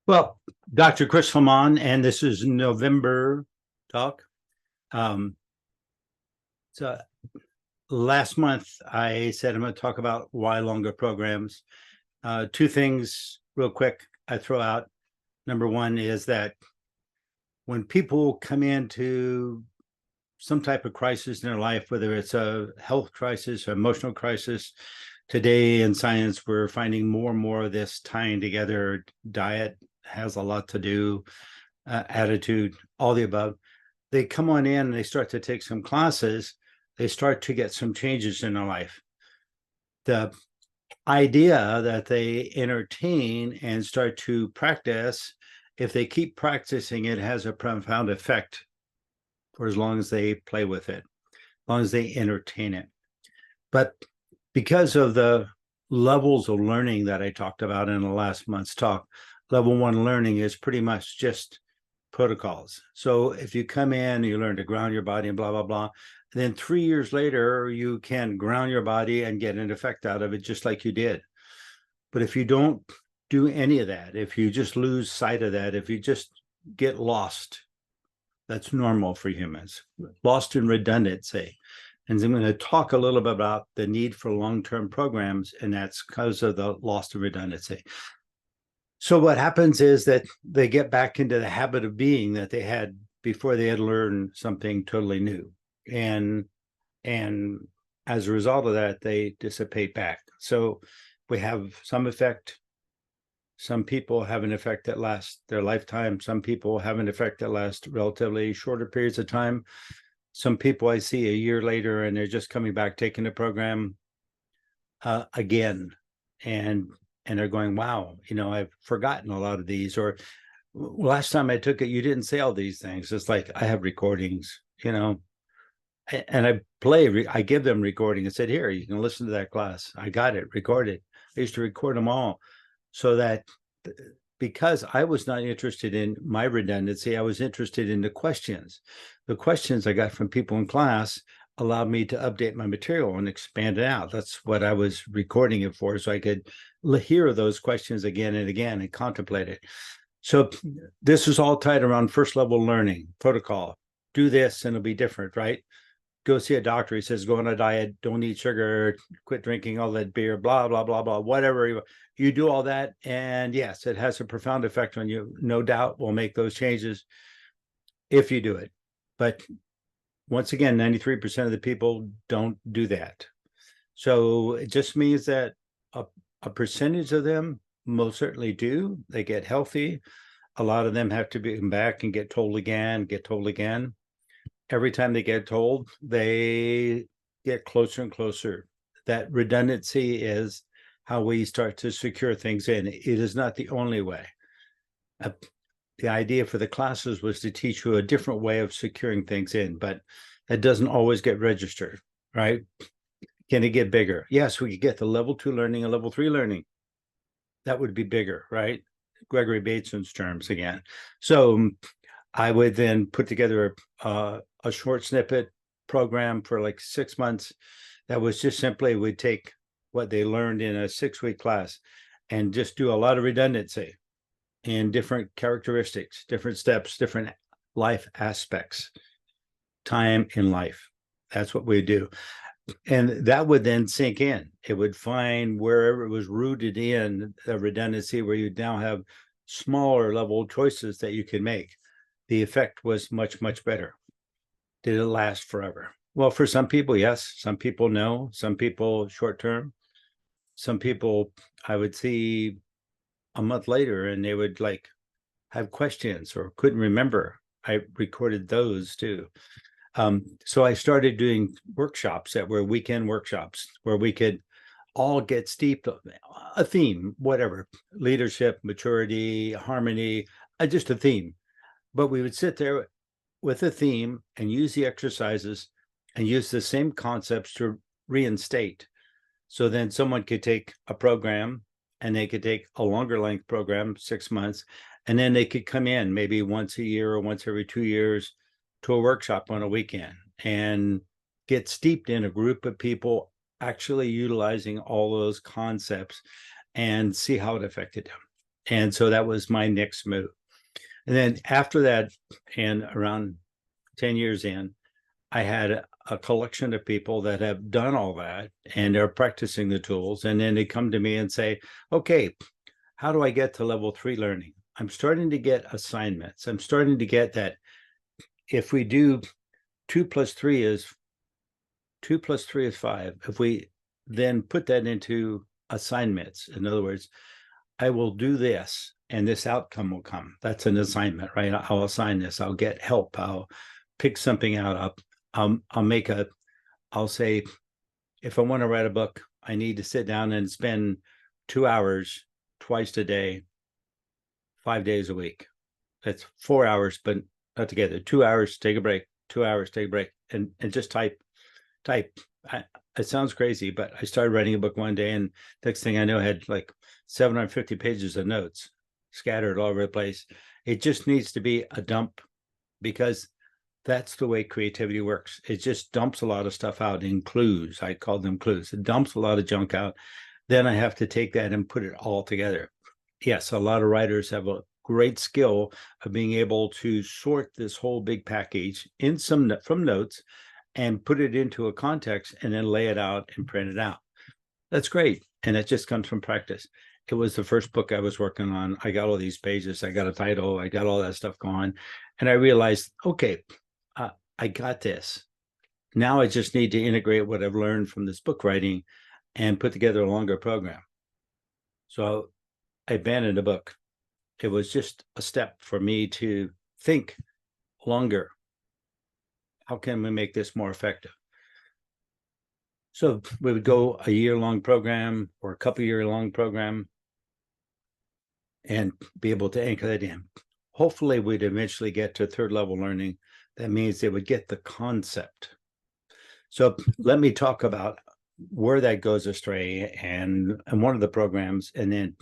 Well, Dr. Chris Lemmon, and this is November talk. Um, so last month I said I'm going to talk about why longer programs. Two things real quick I throw out. Number one is that when people come into some type of crisis in their life, whether it's a health crisis or emotional crisis, today in science, we're finding more and more of this tying together. Diet has a lot to do, attitude, all the above. They come on in and they start to take some classes, they start to get some changes in their life. The idea that they entertain and start to practice, if they keep practicing it, has a profound effect for as long as they play with it, as long as they entertain it. But because of the levels of learning that I talked about in the last month's talk, level one learning is pretty much just protocols. So if you come in, you learn to ground your body and blah, blah, blah. Then 3 years later, you can ground your body and get an effect out of it just like you did. But if you don't do any of that, if you just lose sight of that, if you just get lost, that's normal for humans, lost in redundancy. And I'm going to talk a little bit about the need for long-term programs, and that's because of the loss of redundancy. So what happens is that they get back into the habit of being that they had before they had learned something totally new. And as a result of that, they dissipate back. So we have some effect. Some people have an effect that lasts their lifetime. Some people have an effect that lasts relatively shorter periods of time. Some people I see a year later and they're just coming back, taking the program again. And they're going, wow, I've forgotten a lot of these. Or last time I took it, you didn't say all these things. It's like I have recordings, and I give them recording and said, here, you can listen to that class. I got it recorded. I used to record them all so that because I was not interested in my redundancy, I was interested in the questions. The questions I got from people in class allowed me to update my material and expand it out. That's what I was recording it for, so I could hear those questions again and again and contemplate it. So this is all tied around first level learning protocol. Do this and it'll be different, right? Go see a doctor. He says, go on a diet, don't eat sugar, quit drinking all that beer, blah, blah, blah, blah, whatever. You do all that. And yes, it has a profound effect on you. No doubt we'll make those changes if you do it. But once again, 93% of the people don't do that. So it just means that a percentage of them most certainly do. They get healthy. A lot of them have to come back and get told again. Every time they get told, they get closer and closer. That redundancy is how we start to secure things in. It is not the only way. The idea for the classes was to teach you a different way of securing things in, but that doesn't always get registered, right? Can it get bigger? Yes, we could get the level 2 learning and level 3 learning. That would be bigger, right? Gregory Bateson's terms again. So I would then put together a short snippet program for like 6 months. That was just simply, we'd take what they learned in a 6-week class and just do a lot of redundancy in different characteristics, different steps, different life aspects, time in life. That's what we do. And that would then sink in. It would find wherever it was rooted in the redundancy, where you now have smaller level choices that you can make. The effect was much, much better. Did it last forever? Well, for some people, yes. Some people, no. Some people, short term. Some people, I would see a month later and they would like have questions or couldn't remember. I recorded those too. So I started doing workshops that were weekend workshops where we could all get steeped, a theme, whatever, leadership, maturity, harmony, just a theme. But we would sit there with a theme and use the exercises and use the same concepts to reinstate. So then someone could take a program and they could take a longer length program, 6 months, and then they could come in maybe once a year or once every 2 years to a workshop on a weekend and get steeped in a group of people actually utilizing all those concepts and see how it affected them. And so that was my next move. And then after that, and around 10 years in, I had a collection of people that have done all that and are practicing the tools. And then they come to me and say, okay, how do I get to level 3 learning? I'm starting to get assignments. I'm starting to get that if we do 2 plus 3 is 5. If we then put that into assignments, in other words, I will do this and this outcome will come. That's an assignment, right? I'll assign this. I'll get help. I'll pick something out. I'll say, if I want to write a book, I need to sit down and spend 2 hours twice a day, 5 days a week. That's 4 hours, but not together. 2 hours, take a break, 2 hours, take a break, and just type. It sounds crazy, but I started writing a book one day, and next thing I know, I had like 750 pages of notes scattered all over the place. It just needs to be a dump, because that's the way creativity works. It just dumps a lot of stuff out in clues. I call them clues. It dumps a lot of junk out. Then I have to take that and put it all together. Yes, a lot of writers have a great skill of being able to sort this whole big package in from notes and put it into a context and then lay it out and print it out. That's great. And it just comes from practice. It was the first book I was working on. I got all these pages. I got a title. I got all that stuff going. And I realized, okay, I got this. Now I just need to integrate what I've learned from this book writing and put together a longer program. So I abandoned the book. It was just a step for me to think longer. How can we make this more effective? So we would go a year-long program or a couple-year-long program and be able to anchor that in. Hopefully, we'd eventually get to third level learning. That means they would get the concept. So let me talk about where that goes astray and one of the programs. And then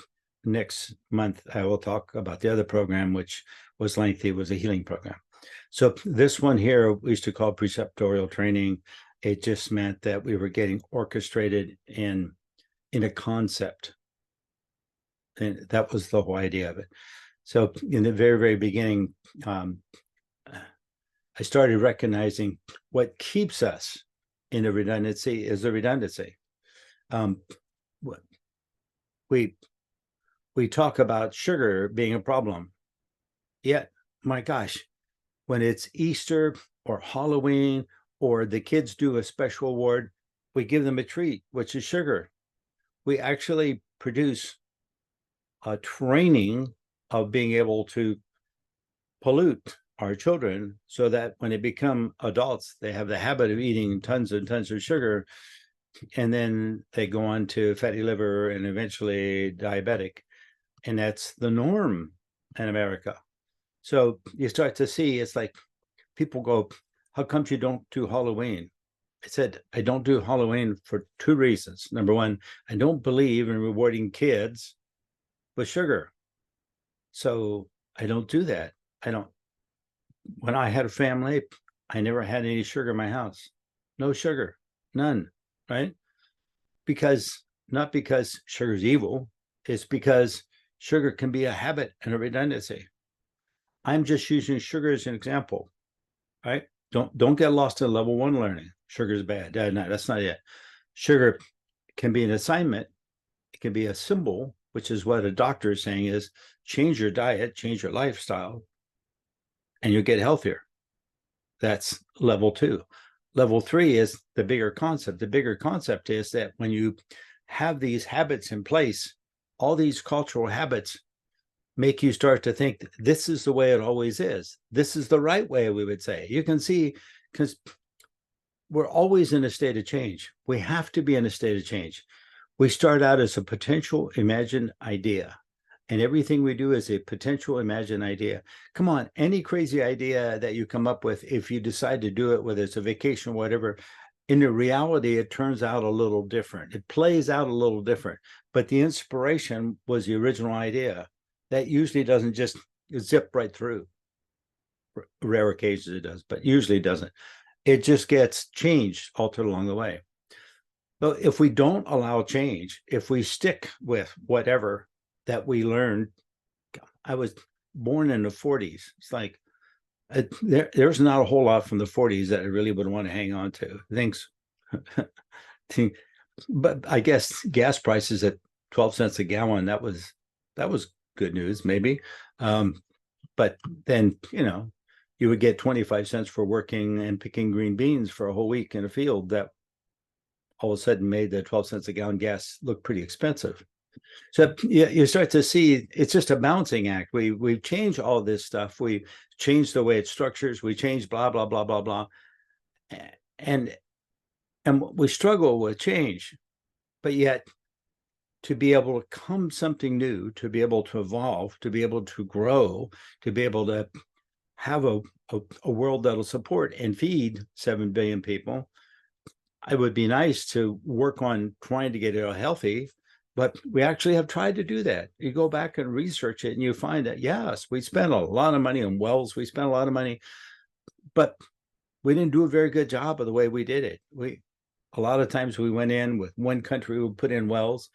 next month, I will talk about the other program, which was lengthy, was a healing program. So this one here, we used to call preceptorial training. It just meant that we were getting orchestrated in a concept. And that was the whole idea of it. So in the very, very beginning, I started recognizing what keeps us in a redundancy is the redundancy. We talk about sugar being a problem. Yet, my gosh, when it's Easter or Halloween or the kids do a special award, we give them a treat, which is sugar. We actually produce a training of being able to pollute our children so that when they become adults, they have the habit of eating tons and tons of sugar, and then they go on to fatty liver and eventually diabetic. And that's the norm in America. So you start to see, it's like people go, how come you don't do Halloween? I said, I don't do Halloween for 2 reasons. Number one, I don't believe in rewarding kids with sugar. So I don't do that. When I had a family, I never had any sugar in my house. No sugar, none, right? Not because sugar is evil, it's because sugar can be a habit and a redundancy. I'm just using sugar as an example, right? Don't get lost in level 1 learning. Sugar is bad. No, that's not it. Sugar can be an assignment. It can be a symbol, which is what a doctor is saying is change your diet, change your lifestyle, and you'll get healthier. That's level 2. Level 3 is the bigger concept. The bigger concept is that when you have these habits in place, all these cultural habits make you start to think this is the way it always is. This is the right way, we would say. You can see, because we're always in a state of change. We have to be in a state of change. We start out as a potential imagined idea, and everything we do is a potential imagined idea. Come on, any crazy idea that you come up with, if you decide to do it, whether it's a vacation or whatever, in the reality, it turns out a little different. It plays out a little different, but the inspiration was the original idea. That usually doesn't just zip right through. Rare occasions it does, but usually doesn't. It just gets changed, altered along the way. But if we don't allow change, if we stick with whatever that we learned I was born in the 40s. It's like there's not a whole lot from the 40s that I really would want to hang on to. Things, but I guess gas prices at 12 cents a gallon, that was good news, maybe. But then, you would get 25 cents for working and picking green beans for a whole week in a field that all of a sudden made the 12 cents a gallon gas look pretty expensive. So you start to see it's just a balancing act. We've changed all this stuff. We changed the way it structures. We changed blah blah blah blah blah, and we struggle with change, but yet to be able to come something new, to be able to evolve, to be able to grow, to be able to have a world that'll support and feed 7 billion people. It would be nice to work on trying to get it all healthy, but we actually have tried to do that. You go back and research it and you find that, yes, we spent a lot of money on wells. We spent a lot of money, but we didn't do a very good job of the way we did it. A lot of times we went in with one country would put in wells.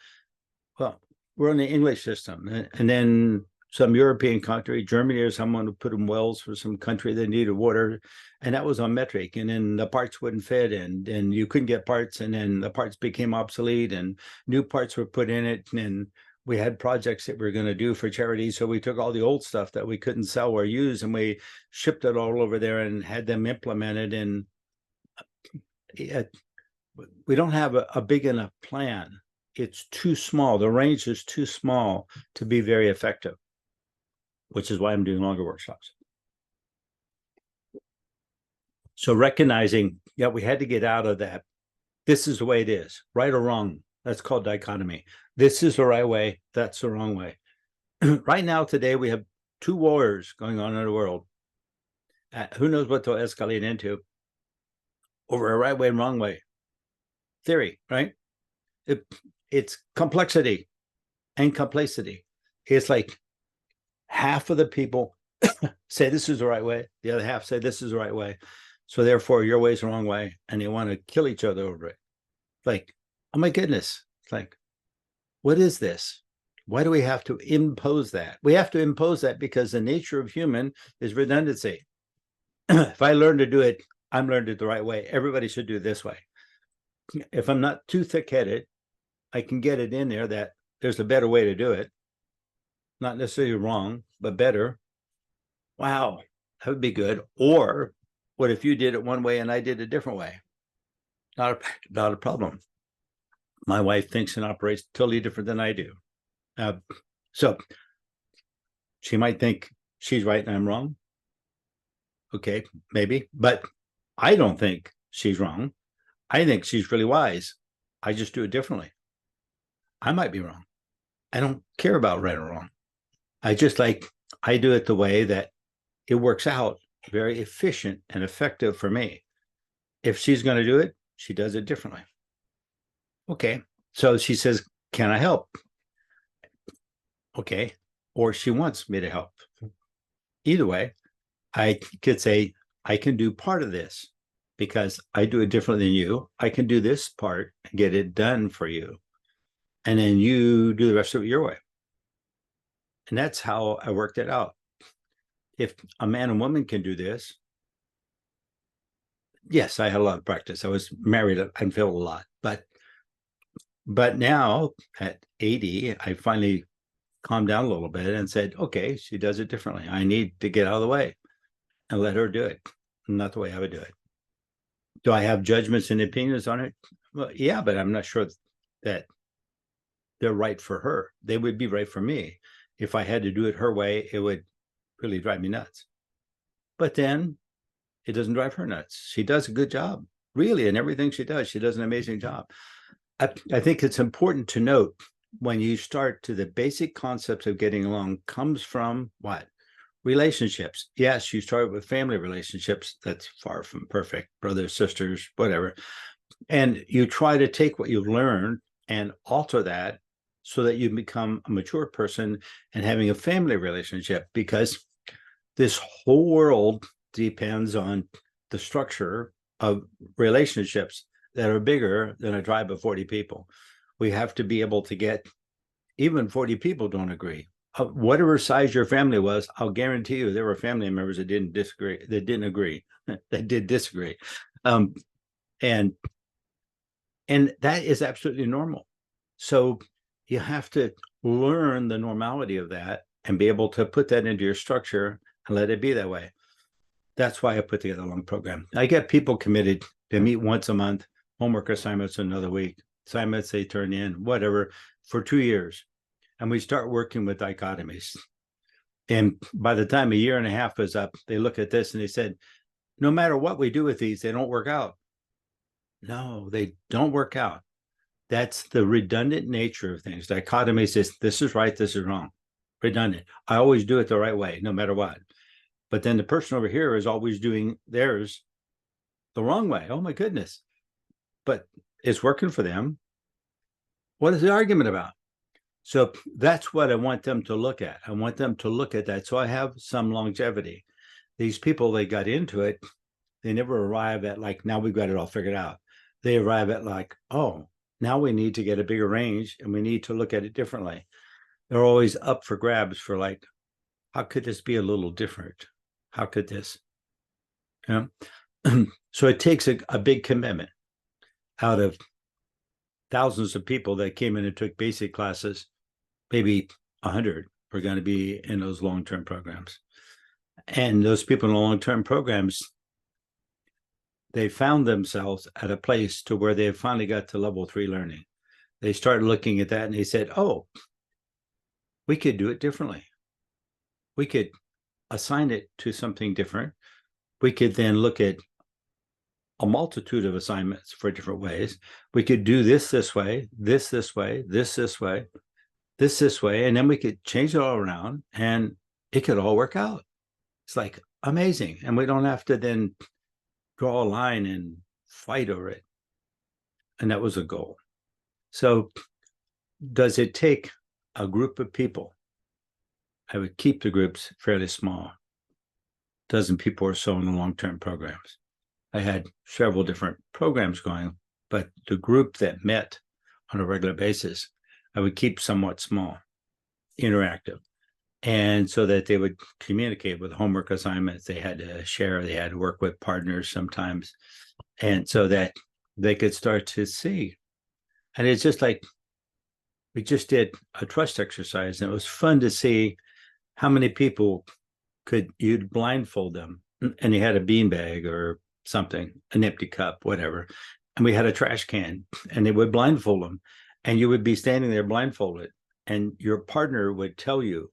Well, we're in the English system, and then some European country, Germany or someone, would put in wells for some country that needed water, and that was on metric, and then the parts wouldn't fit, and you couldn't get parts, and then the parts became obsolete, and new parts were put in it, and we had projects that we were going to do for charity, so we took all the old stuff that we couldn't sell or use, and we shipped it all over there and had them implemented, and we don't have a big enough plan. It's too small. The range is too small to be very effective, which is why I'm doing longer workshops. So recognizing, we had to get out of that. This is the way it is, right or wrong. That's called dichotomy. This is the right way. That's the wrong way. Right now, today, we have 2 wars going on in the world. Who knows what they'll escalate into over a right way and wrong way theory, right? It's complexity and complexity. It's like half of the people say this is the right way. The other half say this is the right way. So therefore, your way is the wrong way. And they want to kill each other over it. Like, oh my goodness. It's like, what is this? Why do we have to impose that? We have to impose that because the nature of human is redundancy. If I learn to do it, I'm learned it the right way. Everybody should do it this way. If I'm not too thick-headed, I can get it in there that there's a better way to do it. Not necessarily wrong, but better. Wow, that would be good. Or what if you did it one way and I did it a different way? Not a problem. My wife thinks and operates totally different than I do. So she might think she's right and I'm wrong. Okay, maybe. But I don't think she's wrong. I think she's really wise. I just do it differently. I might be wrong. I don't care about right or wrong. I do it the way that it works out very efficient and effective for me. If she's going to do it, she does it differently. Okay. So she says, can I help? Okay. Or she wants me to help. Either way, I could say, I can do part of this because I do it differently than you. I can do this part and get it done for you. And then you do the rest of it your way. And that's how I worked it out. If a man and woman can do this, yes, I had a lot of practice. I was married and failed a lot. But now at 80, I finally calmed down a little bit and said, okay, she does it differently. I need to get out of the way and let her do it. Not the way I would do it. Do I have judgments and opinions on it? Well, yeah, but I'm not sure that they're right for her. They would be right for me. If I had to do it her way, it would really drive me nuts. But then it doesn't drive her nuts. She does a good job, really, in everything she does. She does an amazing job. I think it's important to note when you start to the basic concepts of getting along comes from what? Relationships. Yes, you start with family relationships. That's far from perfect. Brothers, sisters, whatever. And you try to take what you've learned and alter that so that you become a mature person and having a family relationship, because this whole world depends on the structure of relationships that are bigger than a tribe of 40 people. We have to be able to get, even 40 people don't agree. whatever size your family was, I'll guarantee you there were family members that didn't disagree, that didn't agree, that did disagree. Um, and that is absolutely normal. So you have to learn the normality of that and be able to put that into your structure and let it be that way. That's why I put together a long program. I get people committed to meet once a month, homework assignments another week, assignments they turn in, whatever, for 2 years. And we start working with dichotomies. And by the time a year and a half is up, they look at this and they said, no matter what we do with these, they don't work out. No, they don't work out. That's the redundant nature of things. Dichotomies is this is right, this is wrong. Redundant. I always do it the right way, no matter what. But then the person over here is always doing theirs the wrong way. Oh my goodness. But it's working for them. What is the argument about? So that's what I want them to look at. I want them to look at that. So I have some longevity. These people, they got into it. They never arrive at like, now we've got it all figured out. They arrive at like, oh, now we need to get a bigger range and we need to look at it differently. They're always up for grabs for like, how could this be a little different? How could this? You know? So it takes a big commitment out of thousands of people that came in and took basic classes. Maybe 100 are going to be in those long-term programs. And those people in the long-term programs, they found themselves at a place to where they finally got to level 3 learning. They started looking at that and they said, oh, we could do it differently. We could assign it to something different. We could then look at a multitude of assignments for different ways. We could do this way, this way, this way, this way, and then we could change it all around and it could all work out. It's like amazing. And we don't have to then draw a line and fight over it. And that was a goal. So does it take a group of people? I would keep the groups fairly small. A dozen people or so in the long-term programs. I had several different programs going, but the group that met on a regular basis, I would keep somewhat small, interactive. And so that they would communicate with homework assignments, they had to share, they had to work with partners sometimes. And so that they could start to see. And it's just like, we just did a trust exercise and it was fun to see how many people you'd blindfold them and you had a beanbag or something, an empty cup, whatever. And we had a trash can and they would blindfold them and you would be standing there blindfolded and your partner would tell you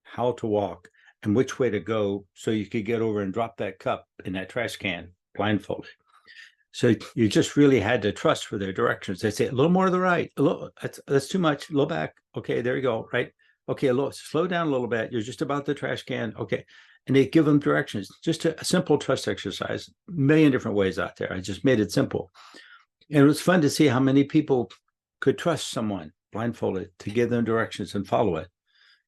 how to walk and which way to go so you could get over and drop that cup in that trash can blindfolded. So you just really had to trust for their directions. They say a little more to the right, a little, that's too much, a little back. Okay, there you go, right? Okay, a little, slow down a little bit. You're just about the trash can. Okay. And they give them directions, just a simple trust exercise, a million different ways out there. I just made it simple. And it was fun to see how many people could trust someone blindfolded to give them directions and follow it.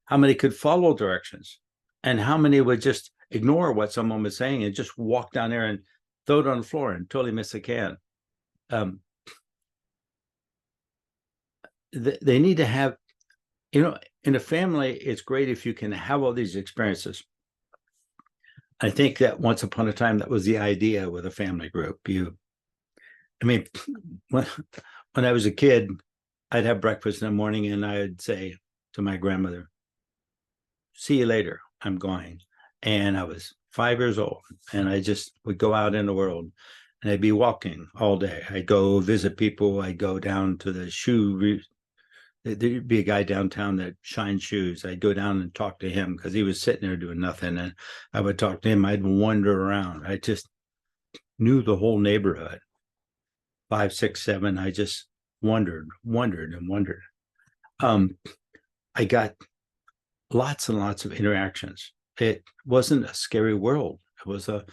How many could follow directions and how many would just ignore what someone was saying and just walk down there and throw it on the floor and totally miss a can. They need to have, in a family, it's great if you can have all these experiences. I think that once upon a time, that was the idea with a family group. When I was a kid, I'd have breakfast in the morning and I'd say to my grandmother, see you later, I'm going. And I was 5 years old and I just would go out in the world and I'd be walking all day. I'd go visit people. I'd go down to the shoe. There'd be a guy downtown that shined shoes. I'd go down and talk to him because he was sitting there doing nothing. And I would talk to him. I'd wander around. I just knew the whole neighborhood. 5, 6, 7. I just wondered. I got lots and lots of interactions. It wasn't a scary world. It was a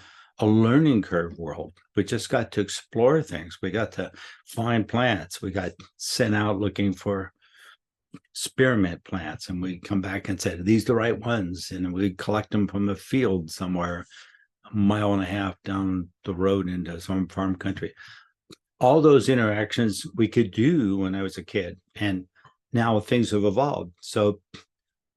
learning curve world. We just got to explore things. We got to find plants. We got sent out looking for spearmint plants, and we come back and said, these the right ones? And we collect them from a field somewhere a mile and a half down the road into some farm country. All those interactions we could do when I was a kid, and now things have evolved. So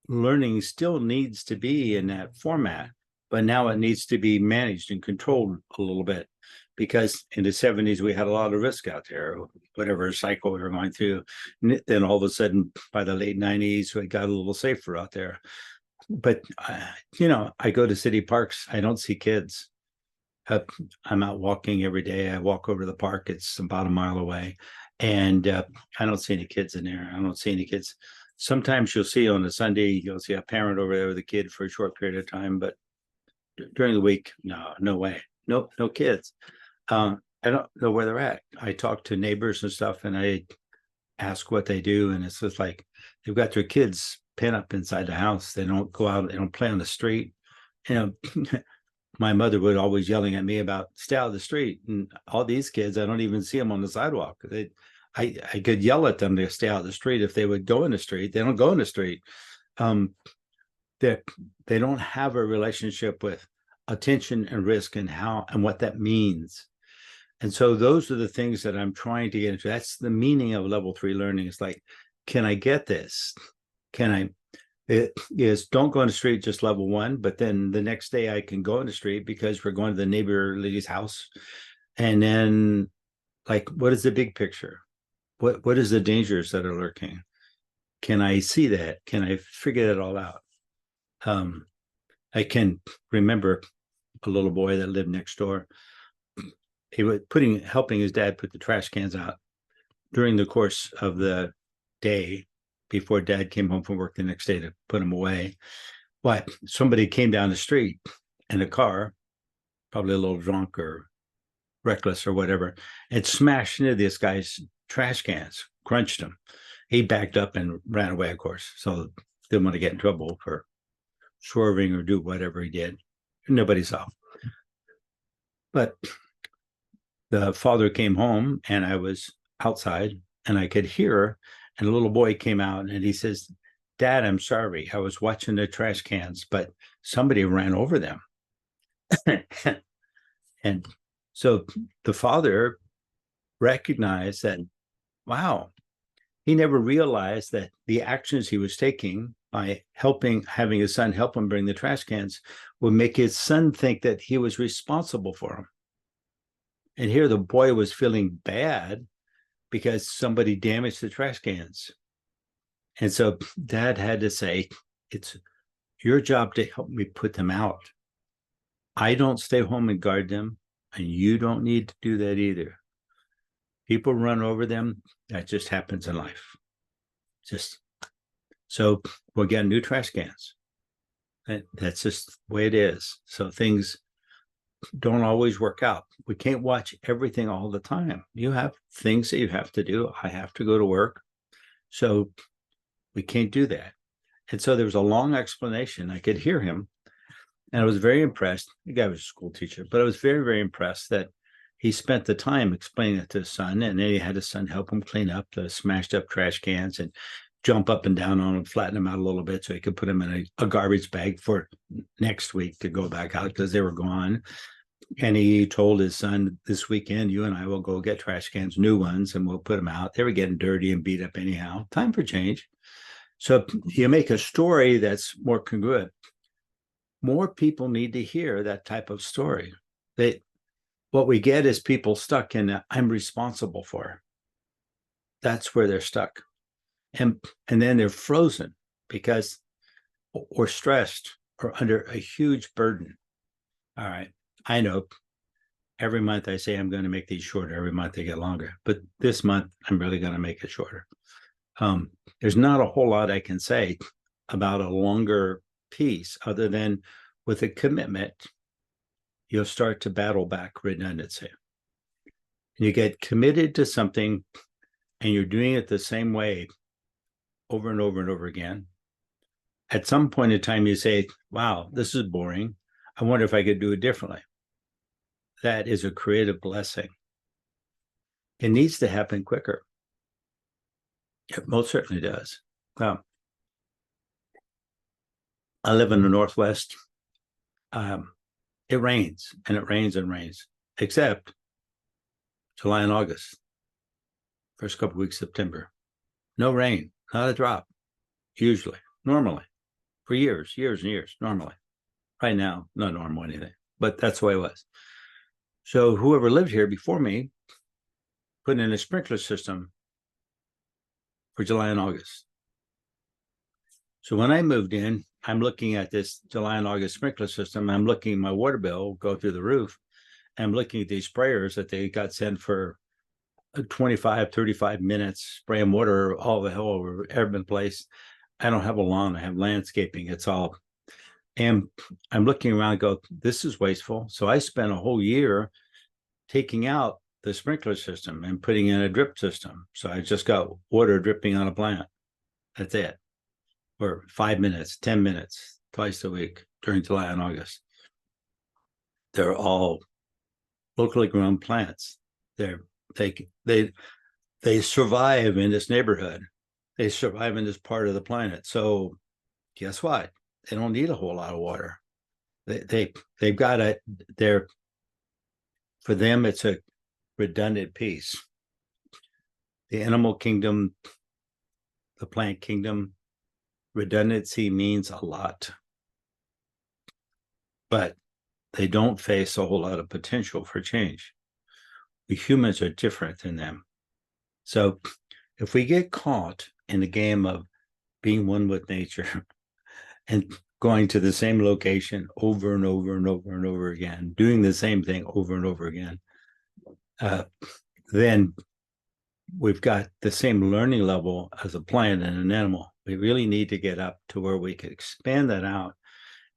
learning still needs to be in that format, but now it needs to be managed and controlled a little bit, because in the 70s we had a lot of risk out there, whatever cycle we were going through. Then all of a sudden by the late 90s we got a little safer out there. But I go to city parks, I don't see kids. I'm out walking every day. I walk over to the park, it's about a mile away, and I don't see any kids in there. I don't see any kids. Sometimes you'll see on a Sunday, you'll see a parent over there with a kid for a short period of time, but during the week, no way. No kids. I don't know where they're at. I talk to neighbors and stuff, and I ask what they do, and it's just like they've got their kids pent up inside the house. They don't go out, they don't play on the street. My mother would always yelling at me about stay out of the street, and all these kids, I don't even see them on the sidewalk. I could yell at them to stay out of the street if they would go in the street. They don't go in the street. They don't have a relationship with attention and risk and how and what that means. And so those are the things that I'm trying to get into. That's the meaning of level 3 learning. It's like, can I get this? It is, don't go in the street, just level 1, but then the next day I can go in the street because we're going to the neighbor lady's house. And then, like, what is the big picture? What is the dangers that are lurking? Can I see that? Can I figure that all out? I can remember a little boy that lived next door. He was helping his dad put the trash cans out during the course of the day before dad came home from work the next day to put them away. But somebody came down the street in a car, probably a little drunk or reckless or whatever, and smashed into this guy's trash cans, crunched him. He backed up and ran away, of course. So didn't want to get in trouble for swerving or do whatever he did. Nobody saw. But the father came home, and I was outside, and I could hear, and a little boy came out, and he says, "Dad, I'm sorry. I was watching the trash cans, but somebody ran over them." And so the father recognized that, wow, he never realized that the actions he was taking by having his son help him bring the trash cans would make his son think that he was responsible for him. And here the boy was feeling bad because somebody damaged the trash cans. And so dad had to say, it's your job to help me put them out. I don't stay home and guard them, and you don't need to do that either. People run over them. That just happens in life. So we'll get new trash cans. That's just the way it is. So things don't always work out. We can't watch everything all the time. You have things that you have to do. I have to go to work. So we can't do that. And so there was a long explanation. I could hear him. And I was very impressed. The guy was a school teacher, but I was very, very impressed that he spent the time explaining it to his son. And then he had his son help him clean up the smashed up trash cans and jump up and down on them, flatten them out a little bit so he could put them in a garbage bag for next week to go back out because they were gone. And he told his son, this weekend, you and I will go get trash cans, new ones, and we'll put them out. They were getting dirty and beat up anyhow. Time for change. So you make a story that's more congruent. More people need to hear that type of story. What we get is people stuck in I'm responsible for. That's where they're stuck. And then they're frozen because or stressed or under a huge burden. All right. I know every month I say I'm going to make these shorter. Every month they get longer. But this month I'm really going to make it shorter. There's not a whole lot I can say about a longer piece other than with a commitment, you'll start to battle back redundancy. You get committed to something and you're doing it the same way over and over and over again. At some point in time, you say, wow, this is boring. I wonder if I could do it differently. That is a creative blessing. It needs to happen quicker. It most certainly does. I live in the Northwest. It rains and it rains and rains, except July and August, first couple of weeks of September. No rain, not a drop, usually, normally. for years and years, normally. Right now, not normal anything, but that's the way it was. So whoever lived here before me put in a sprinkler system for July and August. So when I moved in, I'm looking at this July and August sprinkler system. I'm looking at my water bill go through the roof. I'm looking at these sprayers that they got sent for 25, 35 minutes, spraying water all the hell over every place. I don't have a lawn. I have landscaping. It's all, and I'm looking around and go, this is wasteful. So I spent a whole year taking out the sprinkler system and putting in a drip system. So I just got water dripping on a plant. That's it. For 5 minutes, 10 minutes, twice a week during July and August. They're all locally grown plants. They survive in this neighborhood. They survive in this part of the planet. So guess what? They don't need a whole lot of water. They've got it. For them, it's a redundant piece. The animal kingdom, the plant kingdom, redundancy means a lot, but they don't face a whole lot of potential for change. We humans are different than them. So if we get caught in the game of being one with nature and going to the same location over and over and over and over again, doing the same thing over and over again, then we've got the same learning level as a plant and an animal. We really need to get up to where we can expand that out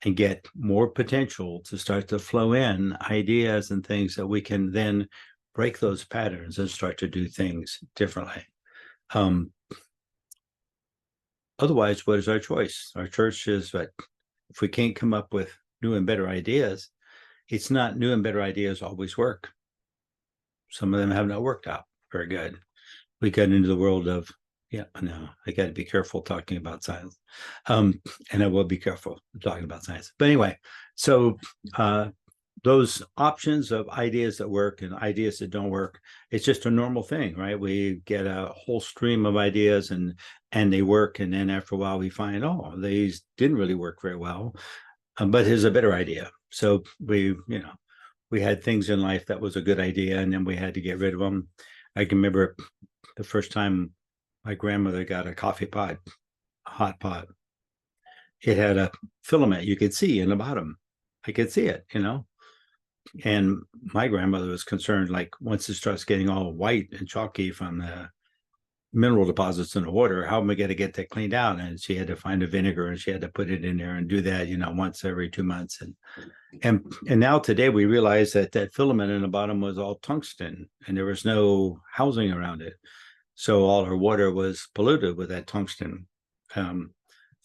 and get more potential to start to flow in ideas and things that we can then break those patterns and start to do things differently. Otherwise, what is our choice? Our choice is that if we can't come up with new and better ideas, it's not new and better ideas always work. Some of them have not worked out very good. We got into the world of, I got to be careful talking about science. And I will be careful talking about science. But anyway, so those options of ideas that work and ideas that don't work, it's just a normal thing, right? We get a whole stream of ideas and they work. And then after a while we find, oh, these didn't really work very well, but here's a better idea. So we had things in life that was a good idea and then we had to get rid of them. I can remember the first time my grandmother got a coffee pot, a hot pot. It had a filament you could see in the bottom. I could see it, And my grandmother was concerned, like, once it starts getting all white and chalky from the mineral deposits in the water, how am I going to get that cleaned out? And she had to find a vinegar and she had to put it in there and do that, once every 2 months. And now today we realize that filament in the bottom was all tungsten and there was no housing around it. So all her water was polluted with that tungsten. And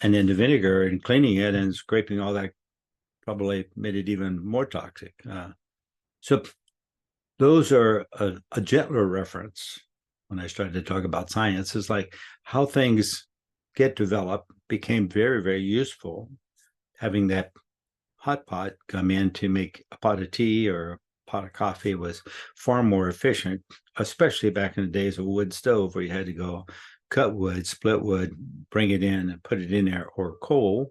then the vinegar and cleaning it and scraping all that probably made it even more toxic. So those are a gentler reference when I started to talk about science, is like how things get developed became very, very useful. Having that hot pot come in to make a pot of tea or a pot of coffee was far more efficient, especially back in the days of wood stove where you had to go cut wood, split wood, bring it in and put it in there, or coal.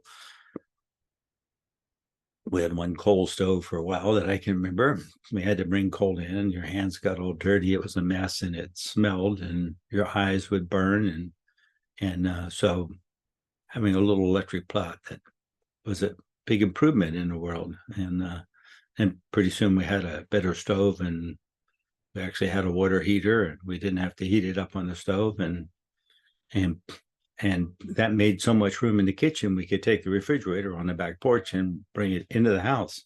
We had one coal stove for a while that I can remember. We had to bring coal in. Your hands got all dirty. It was a mess and it smelled and your eyes would burn. And so having a little electric pot, that was a big improvement in the world. And pretty soon we had a better stove and we actually had a water heater and we didn't have to heat it up on the stove. And that made so much room in the kitchen, we could take the refrigerator on the back porch and bring it into the house.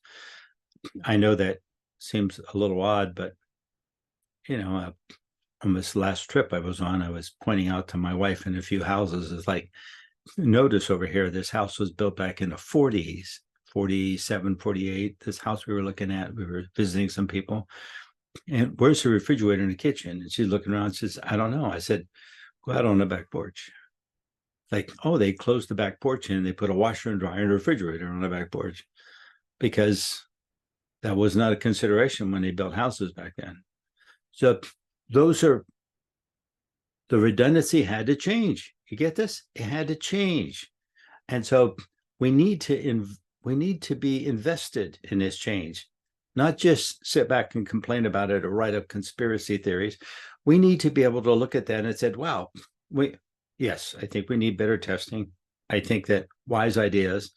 I know that seems a little odd, but, on this last trip I was on, I was pointing out to my wife in a few houses, it's like, notice over here, this house was built back in the 40s, 47, 48. This house we were looking at, we were visiting some people. And where's the refrigerator in the kitchen? And she's looking around and says, I don't know. I said, go out on the back porch. Like, oh, they closed the back porch and they put a washer and dryer and a refrigerator on the back porch because that was not a consideration when they built houses back then. So the redundancy had to change. You get this? It had to change. And so we need to be invested in this change, not just sit back and complain about it or write up conspiracy theories. We need to be able to look at that and said, wow, yes, I think we need better testing. I think that wise ideas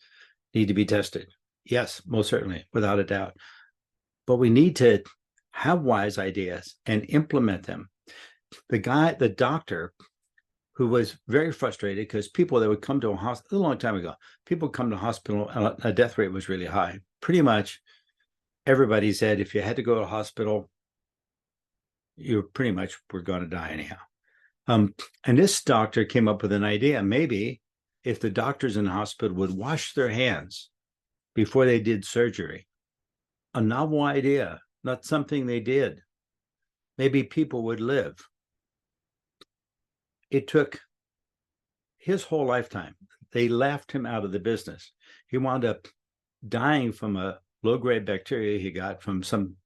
need to be tested. Yes, most certainly, without a doubt. But we need to have wise ideas and implement them. The doctor who was very frustrated because people that would come to a hospital a long time ago, people come to hospital, a death rate was really high. Pretty much everybody said if you had to go to a hospital, you pretty much were going to die anyhow. And this doctor came up with an idea. Maybe if the doctors in the hospital would wash their hands before they did surgery, a novel idea, not something they did, maybe people would live. It took his whole lifetime. They laughed him out of the business. He wound up dying from a low-grade bacteria he got from some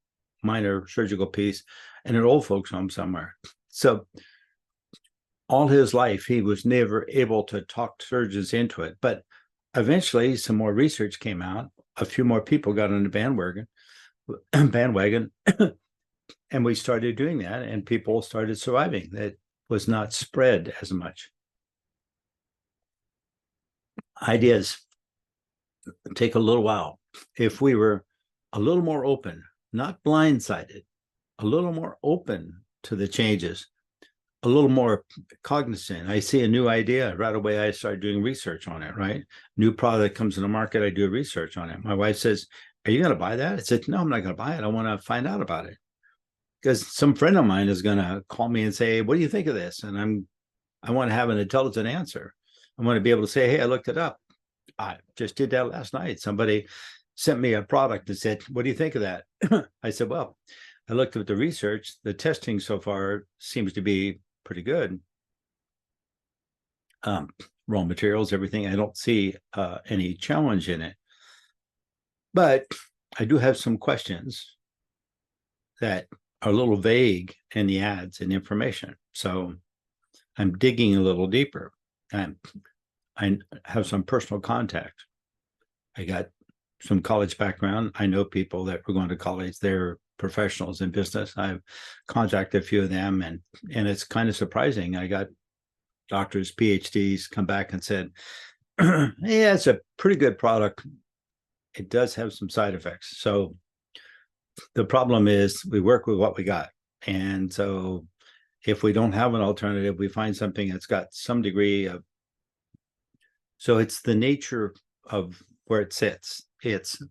minor surgical piece in an old folks home somewhere. So all his life, he was never able to talk surgeons into it. But eventually, some more research came out. A few more people got on the bandwagon, and we started doing that, and people started surviving. That was not spread as much. Ideas take a little while. If we were a little more open, not blindsided, a little more open to the changes, a little more cognizant. I see a new idea, right away I start doing research on it, right? New product comes in the market, I do research on it. My wife says, are you going to buy that? I said, no, I'm not going to buy it. I want to find out about it. Because some friend of mine is going to call me and say, what do you think of this? And I want to have an intelligent answer. I want to be able to say, hey, I looked it up. I just did that last night. Somebody sent me a product and said, what do you think of that? I said, well, I looked at the research. The testing so far seems to be pretty good. Raw materials, everything. I don't see any challenge in it. But I do have some questions that are a little vague in the ads and information. So I'm digging a little deeper. I have some personal contact. I got some college background. I know people that were going to college. They're professionals in business. I've contacted a few of them, and it's kind of surprising. I got doctors, PhDs come back and said, yeah, it's a pretty good product. It does have some side effects. So the problem is we work with what we got. And so if we don't have an alternative, we find something that's got some degree of, so it's the nature of where it sits. It's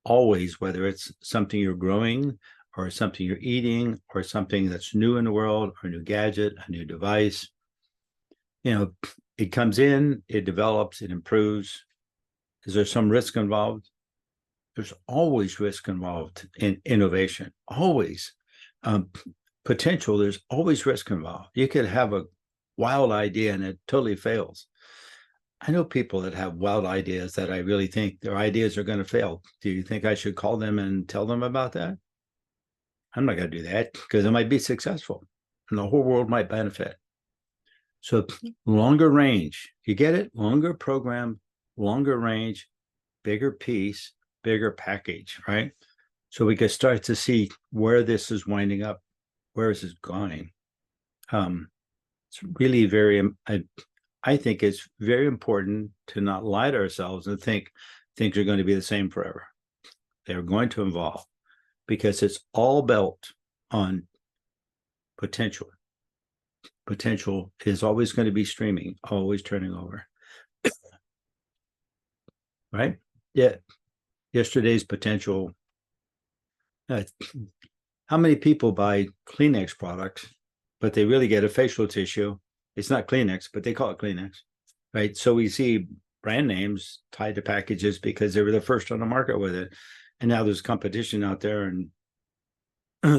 always, whether it's something you're growing or something you're eating or something that's new in the world or a new gadget, a new device, it comes in, it develops, it improves. Is there some risk involved? There's always risk involved in innovation, always. Potential, there's always risk involved. You could have a wild idea and it totally fails. I know people that have wild ideas that I really think their ideas are going to fail. Do you think I should call them and tell them about that? I'm not going to do that because it might be successful and the whole world might benefit. So longer range, you get it? Longer program, longer range, bigger piece, bigger package, right? So we can start to see where this is winding up, where is this going. It's really very, I think it's very important to not lie to ourselves and think things are going to be the same forever. They're going to evolve because it's all built on potential. Potential is always going to be streaming, always turning over. Right? Yeah. Yesterday's potential. How many people buy Kleenex products, but they really get a facial tissue? It's not Kleenex, but they call it Kleenex, right? So we see brand names tied to packages because they were the first on the market with it. And now there's competition out there, and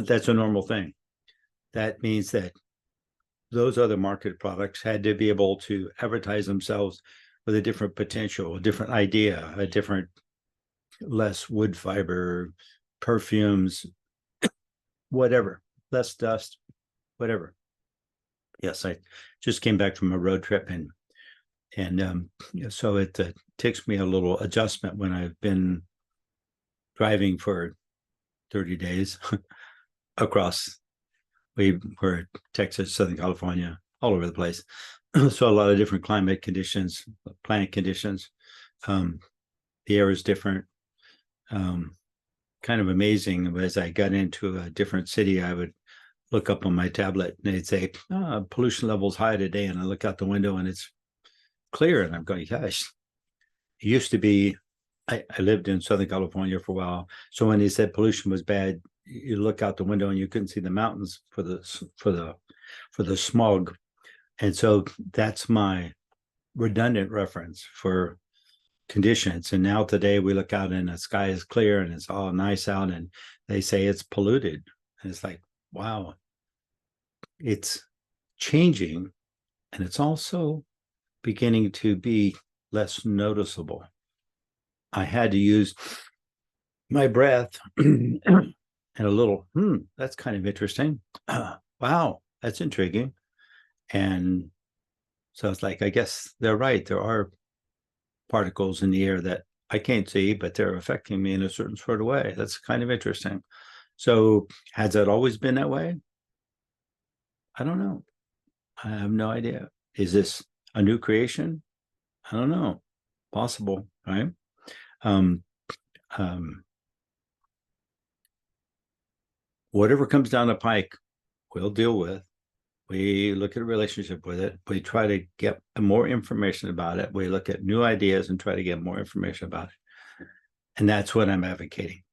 that's a normal thing. That means that those other market products had to be able to advertise themselves with a different potential, a different idea, a different, less wood fiber, perfumes, whatever, less dust, whatever. Yes, I just came back from a road trip, and And so it takes me a little adjustment when I've been driving for 30 days across. We were Texas, Southern California, all over the place. So a lot of different climate conditions, plant conditions. The air is different. Kind of amazing. As I got into a different city, I would look up on my tablet and they'd say, pollution level's high today. And I look out the window and it's clear. And I'm going, gosh, it used to be, I lived in Southern California for a while. So when they said pollution was bad, you look out the window and you couldn't see the mountains for the smog. And so that's my redundant reference for conditions. And now today we look out and the sky is clear and it's all nice out and they say it's polluted. And it's like, wow, it's changing. And it's also beginning to be less noticeable. I had to use my breath and a little, that's kind of interesting. Wow, that's intriguing. And so it's like, I guess they're right. There are particles in the air that I can't see, but they're affecting me in a certain sort of way. That's kind of interesting. So has that always been that way? I don't know. I have no idea. Is this a new creation? I don't know. Possible, right? Whatever comes down the pike, we'll deal with. We look at a relationship with it. We try to get more information about it. We look at new ideas and try to get more information about it. And that's what I'm advocating.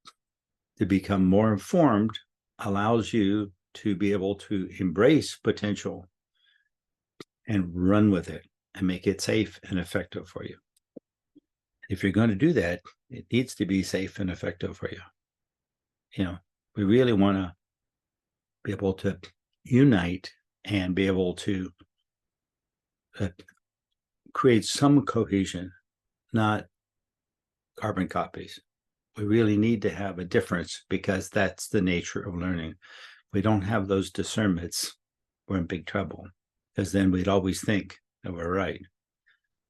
To become more informed allows you to be able to embrace potential and run with it and make it safe and effective for you. If you're going to do that, it needs to be safe and effective for you. You know, we really want to be able to unite and be able to create some cohesion, not carbon copies. We really need to have a difference because that's the nature of learning. If we don't have those discernments, we're in big trouble because then we'd always think that we're right.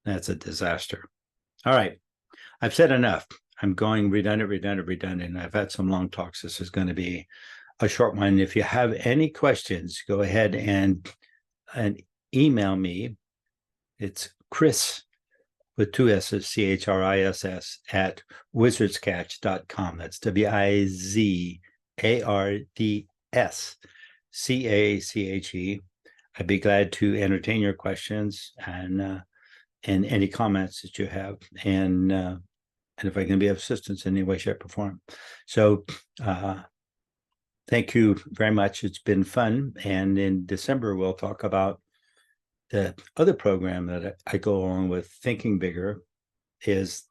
That's a disaster. All right. I've said enough. I'm going redundant. I've had some long talks. This is going to be a short one. If you have any questions, go ahead and email me. It's Chris with two S's, CHRISS at wizardscatch.com. That's WIZARDSCACHE. I'd be glad to entertain your questions and any comments that you have, and if I can be of assistance in any way, shape, or form. So thank you very much. It's been fun. And in December, we'll talk about the other program that I go along with, Thinking Bigger, is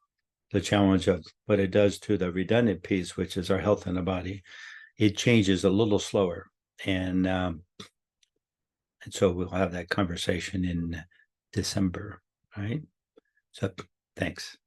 the challenge of what it does to the redundant piece, which is our health in the body. It changes a little slower. And so we'll have that conversation in December, right? So thanks.